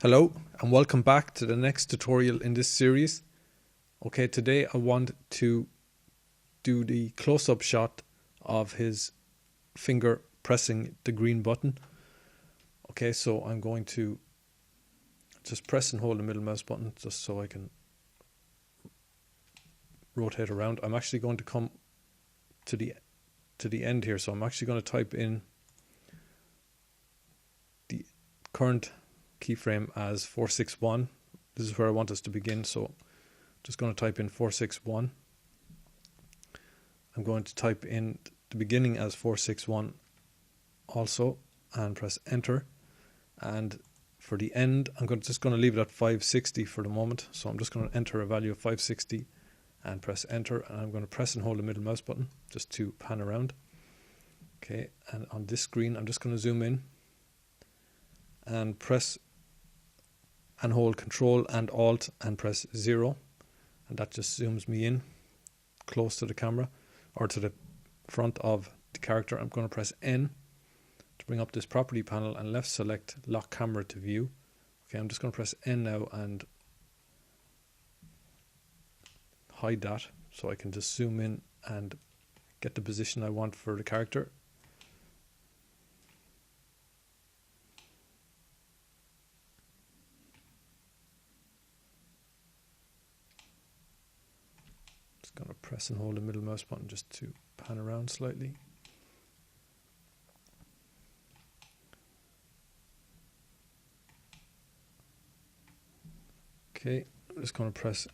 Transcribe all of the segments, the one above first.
Hello and welcome back to the next tutorial in this series. Okay, today I want to do the close-up shot of his finger pressing the green button. Okay, so I'm going to just press and hold the middle mouse button just so I can rotate around. I'm actually going to come to the end here, so I'm actually going to type in the current keyframe as 461. This is where I want us to begin, so I'm just going to type in 461. I'm going to type in the beginning as 461 also and press enter, and for the end I'm just going to leave it at 560 for the moment, so I'm just going to enter a value of 560 and press enter, and I'm going to press and hold the middle mouse button just to pan around. Okay, and on this screen I'm just going to zoom in and press and hold Control and Alt and press 0, and that just zooms me in close to the camera or to the front of the character. I'm going to press N to bring up this property panel and left select lock camera to view. Okay, I'm just going to press N now and hide that so I can just zoom in and get the position I want for the character. Going to press and hold the middle mouse button just to pan around slightly. Okay, I'm just going to press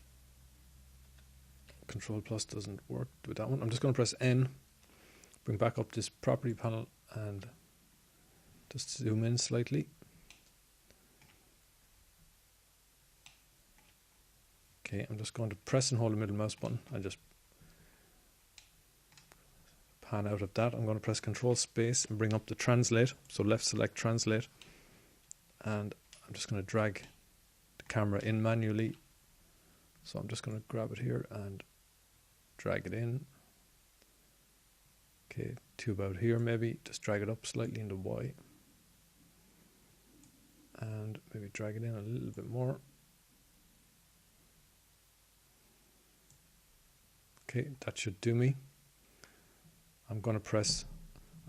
Control plus doesn't work with that one. I'm just going to press N, bring back up this property panel and just zoom in slightly. Okay, I'm just going to press and hold the middle mouse button and just pan out of that. I'm going to press Control space and bring up the translate. So left select translate, and I'm just going to drag the camera in manually. So I'm just going to grab it here and drag it in. Okay, to about here maybe. Just drag it up slightly into Y. And maybe drag it in a little bit more. Okay, that should do me. I'm going to press,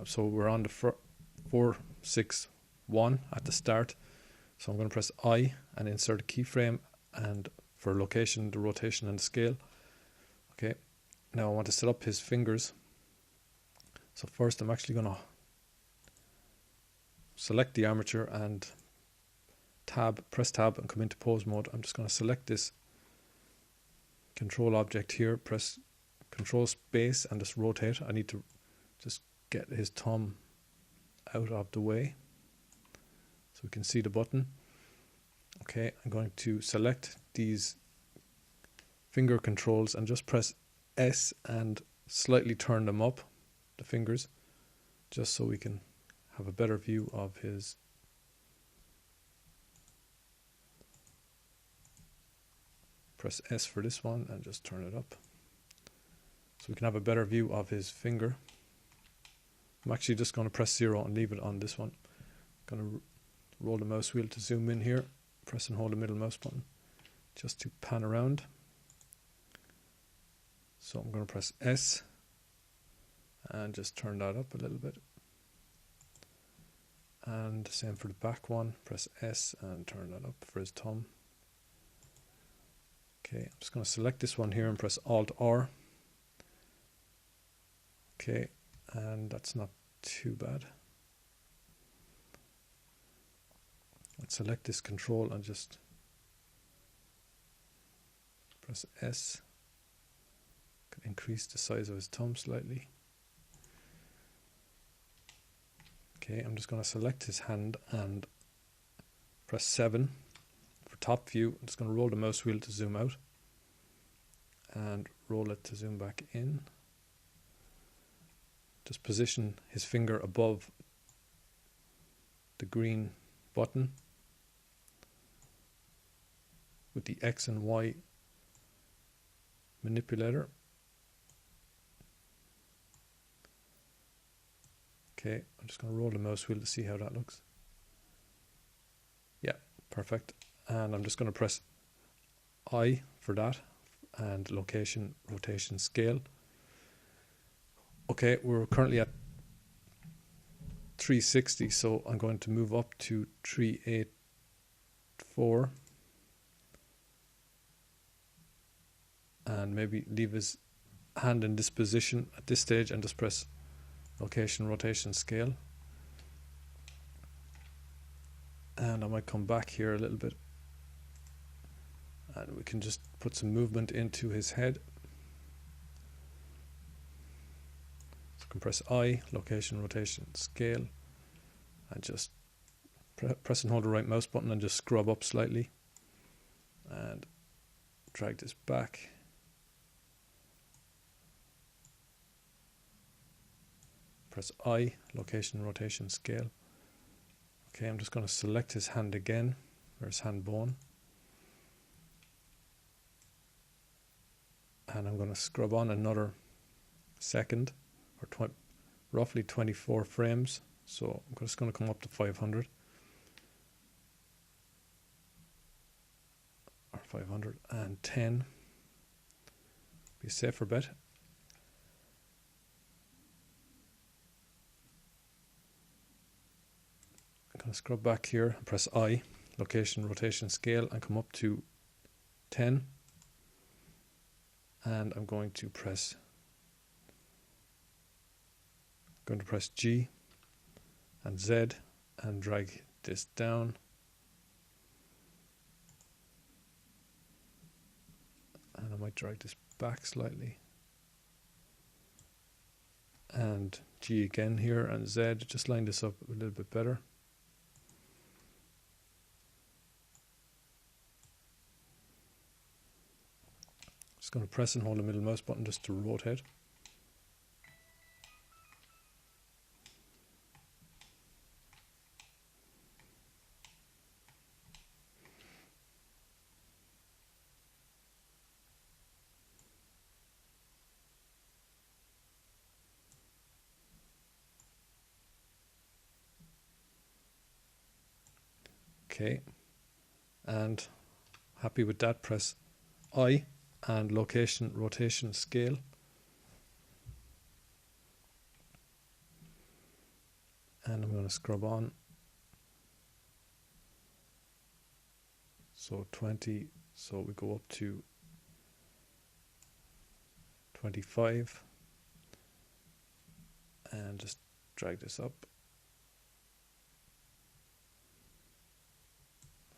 so we're on the 461 at the start. So I'm going to press I and insert a keyframe, and for location, the rotation and the scale. Okay, now I want to set up his fingers. So first I'm actually going to select the armature and press tab and come into pose mode. I'm just going to select this control object here, press Control space and just rotate. I need to just get his thumb out of the way so we can see the button. Okay, I'm going to select these finger controls and just press S and slightly turn them up, the fingers, just so we can have a better view of his press S for this one and just turn it up so we can have a better view of his finger. I'm actually just going to press 0 and leave it on this one. I'm going to roll the mouse wheel to zoom in here, press and hold the middle mouse button just to pan around. So I'm going to press S and just turn that up a little bit. And same for the back one, press S and turn that up for his thumb. Okay, I'm just going to select this one here and press Alt R. Okay, and that's not too bad. Let's select this control and just press S. Can increase the size of his thumb slightly. Okay, I'm just going to select his hand and press 7 for top view. I'm just going to roll the mouse wheel to zoom out and roll it to zoom back in. Just position his finger above the green button with the X and Y manipulator. Okay, I'm just going to roll the mouse wheel to see how that looks. Yeah, Perfect. And I'm just going to press I for that, and location, rotation, scale. Okay, we're currently at 360, so I'm going to move up to 384 and maybe leave his hand in this position at this stage and just press location, rotation, scale. And I might come back here a little bit, and we can just put some movement into his head. So I can press I, location, rotation, scale, and just press and hold the right mouse button and just scrub up slightly and drag this back. Press I, location, rotation, scale. Okay, I'm just going to select his hand again, or his hand bone. And I'm going to scrub on another second, or roughly 24 frames. So I'm just going to come up to 500. Or 510. Be a safer bet. I'm going to scrub back here and press I, location, rotation, scale, and come up to 10. And I'm going to press G and Z and drag this down. And I might drag this back slightly. And G again here and Z, just line this up a little bit better. Just going to press and hold the middle mouse button just to rotate. Okay, and happy with that, press I and location, rotation, scale. And I'm going to scrub on. So 20, so we go up to 25 and just drag this up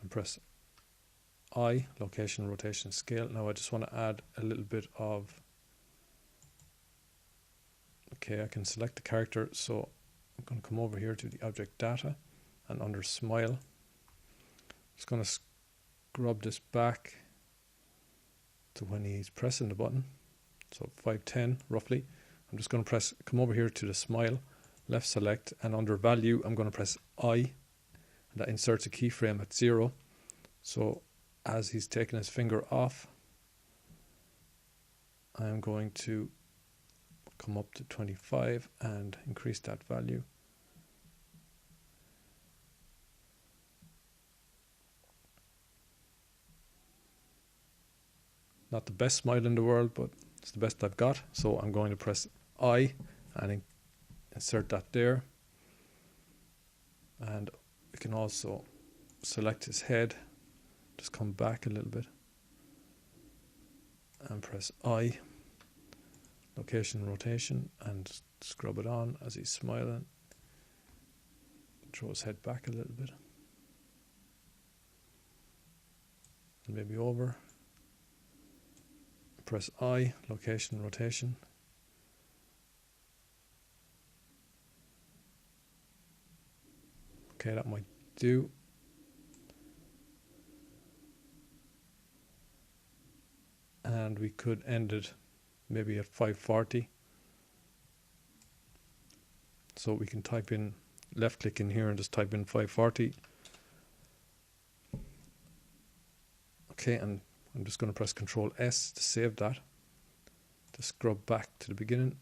and press I, location, rotation, scale. Now I just want to add a little bit of, okay, I can select the character, so I'm going to come over here to the object data and under smile, just going to scrub this back to when he's pressing the button, so 510 roughly. I'm just going to come over here to the smile, left select, and under value I'm going to press I, and that inserts a keyframe at 0. So as he's taking his finger off, I'm going to come up to 25 and increase that value. Not the best smile in the world, but it's the best I've got. So I'm going to press I and insert that there. And we can also select his head. Just come back a little bit and press I, location, rotation, and scrub it on as he's smiling. Throw his head back a little bit. And maybe over. Press I, location, rotation. Okay, that might do. And we could end it maybe at 540. So we can type in, left click in here and just type in 540. Okay, and I'm just going to press Control S to save that. To scrub back to the beginning.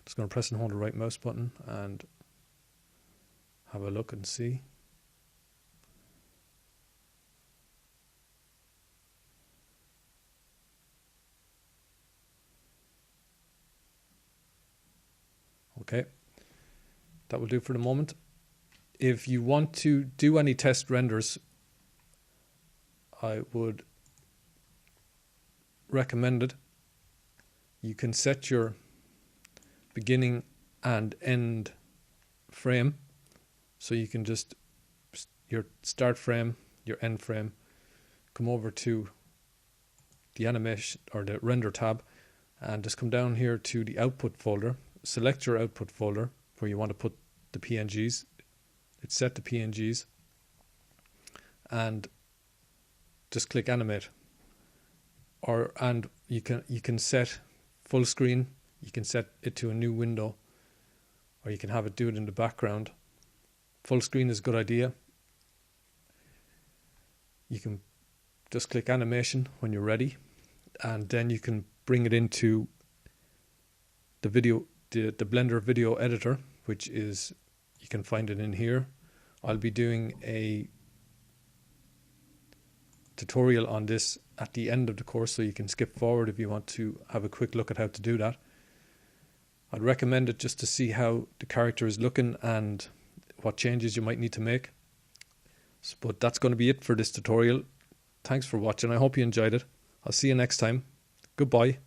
Just going to press and hold the right mouse button and have a look and see. Okay, that will do for the moment. If you want to do any test renders, I would recommend it. You can set your beginning and end frame, so you can just your start frame, your end frame, come over to the animation or the render tab and just come down here to the output folder, select your output folder where you want to put the PNGs. It's set to PNGs and just click animate. And you can set full screen, you can set it to a new window, or you can have it do it in the background. Full screen is a good idea. You can just click animation when you're ready, and then you can bring it into the Blender video editor, which is, you can find it in here. I'll be doing a tutorial on this at the end of the course, so you can skip forward if you want to have a quick look at how to do that. I'd recommend it just to see how the character is looking and what changes you might need to make. But that's going to be it for this tutorial. Thanks for watching. I hope you enjoyed it. I'll see you next time. Goodbye.